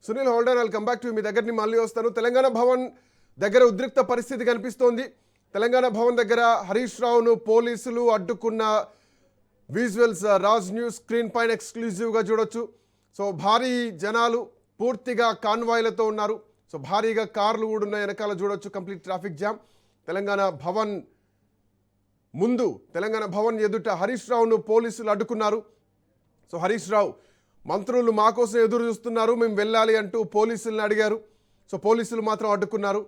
Sunil holder I'll come back to me దగ్గరని మళ్ళీ వస్తాను. తెలంగాణ భవన్ దగ్గర ఉద్రిక్త పరిస్థితి కనిపిస్తోంది. తెలంగాణ భవన్ దగ్గర హరీష్ రావును పోలీసులు అడ్డుకున్న విజువల్స్ రాజ్ న్యూస్ స్క్రీన్ పైన ఎక్స్క్లూజివ్గా చూడొచ్చు. సో భారీ జనాలు పూర్తిగా కాన్వాయ్లతో ఉన్నారు. సో భారీగా కార్లు కూడా ఉన్న వెనకాల చూడొచ్చు. Complete traffic jam. Telangana Bhavan ముందు తెలంగాణ భవన్ ఎదుట హరీష్ రావును పోలీసులు అడ్డుకున్నారు. సో హరీష్ రావు మంత్రులు మా కోసం ఎదురు చూస్తున్నారు, మేము వెళ్ళాలి అంటూ పోలీసులను అడిగారు. సో పోలీసులు మాత్రం అడ్డుకున్నారు.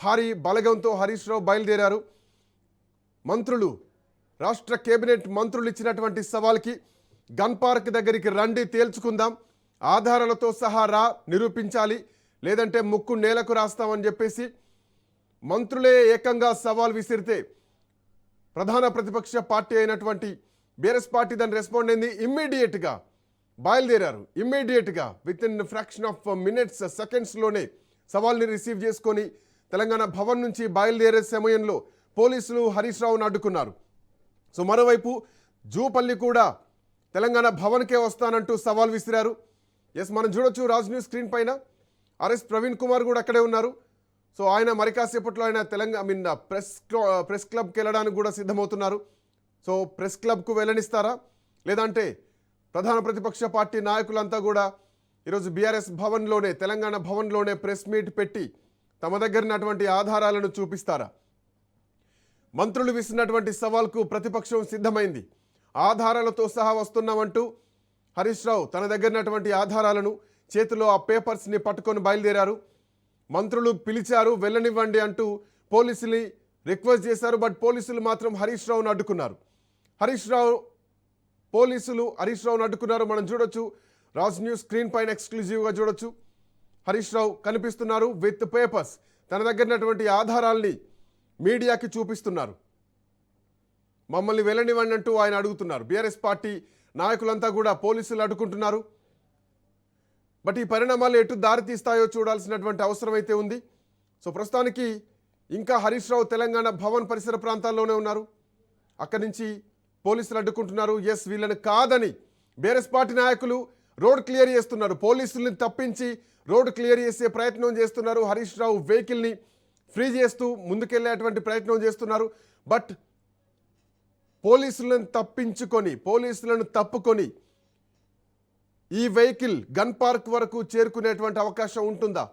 భారీ బలగంతో హరీష్ రావు బయలుదేరారు. మంత్రులు రాష్ట్ర కేబినెట్ మంత్రులు ఇచ్చినటువంటి సవాల్కి గన్ పార్క్ దగ్గరికి రండి, తేల్చుకుందాం, ఆధారాలతో సహా రా, నిరూపించాలి, లేదంటే ముక్కు నేలకు రాస్తామని చెప్పేసి మంత్రులే ఏకంగా సవాల్ విసిరితే ప్రధాన ప్రతిపక్ష పార్టీ అయినటువంటి బీఆర్ఎస్ పార్టీ దాన్ని రెస్పాండ్ అయింది. ఇమ్మీడియట్గా బయలుదేరారు. ఇమ్మీడియట్గా with in fraction of minutes, సెకండ్స్లోనే సవాల్ని రిసీవ్ చేసుకొని తెలంగాణ భవన్ నుంచి బయలుదేరే సమయంలో పోలీసులు హరీష్ రావును అడ్డుకున్నారు. సో మరోవైపు జూపల్లి కూడా తెలంగాణ భవన్కే వస్తానంటూ సవాల్ విసిరారు. ఎస్, మనం చూడొచ్చు రాజ్ న్యూస్ స్క్రీన్ పైన. ఆర్ఎస్ ప్రవీణ్ కుమార్ కూడా అక్కడే ఉన్నారు. సో ఆయన మరి కాసేపట్లో ఆయన తెలంగాణ ప్రెస్ క్లబ్కి వెళ్ళడానికి కూడా సిద్ధమవుతున్నారు. సో ప్రెస్ క్లబ్కు వెళ్ళనిస్తారా, లేదంటే ప్రధాన ప్రతిపక్ష పార్టీ నాయకులంతా కూడా ఈరోజు బీఆర్ఎస్ భవన్లోనే, తెలంగాణ భవన్లోనే ప్రెస్ మీట్ పెట్టి తమ దగ్గరనటువంటి ఆధారాలను చూపిస్తారా? మంత్రులు విసిరినటువంటి సవాల్కు ప్రతిపక్షం సిద్ధమైంది. ఆధారాలతో సహా వస్తున్నామంటూ హరీష్ రావు తన దగ్గరనటువంటి ఆధారాలను చేతిలో ఆ పేపర్స్ని పట్టుకొని బయలుదేరారు. మంత్రులు పిలిచారు, వెళ్ళనివ్వండి అంటూ పోలీసుని రిక్వెస్ట్ చేశారు. బట్ పోలీసులు మాత్రం హరీష్ రావును అడ్డుకున్నారు. పోలీసులు హరీష్ రావును అడ్డుకున్నారు. మనం చూడొచ్చు రాజ్ న్యూస్ స్క్రీన్ పైన ఎక్స్క్లూజివ్గా చూడొచ్చు. హరీష్ రావు కనిపిస్తున్నారు విత్ పేపర్స్. తన దగ్గరనటువంటి ఆధారాల్ని మీడియాకి చూపిస్తున్నారు. మమ్మల్ని వెళ్ళనివ్వండి అంటూ ఆయన అడుగుతున్నారు. బీఆర్ఎస్ పార్టీ నాయకులంతా కూడా పోలీసులు అడ్డుకుంటున్నారు. బట్ ఈ పరిణామాలు ఎటు దారి తీస్తాయో చూడాల్సినటువంటి అవసరం అయితే ఉంది. సో ప్రస్తుతానికి ఇంకా హరీష్ రావు తెలంగాణ భవన్ పరిసర ప్రాంతాల్లోనే ఉన్నారు. అక్కడి నుంచి పోలీసులు అడ్డుకుంటున్నారు. ఎస్, వీళ్ళని కాదని బీఆర్ఎస్ పార్టీ నాయకులు రోడ్ క్లియర్ చేస్తున్నారు. పోలీసుల్ని తప్పించి రోడ్ క్లియర్ చేసే ప్రయత్నం చేస్తున్నారు. హరీష్ రావు వెహికల్ని ఫ్రీ చేస్తూ ముందుకెళ్లేటువంటి ప్రయత్నం చేస్తున్నారు. బట్ పోలీసులను తప్పుకొని ఈ వెహికల్ గన్ పార్క్ వరకు చేరుకునేటువంటి అవకాశం ఉంటుందా?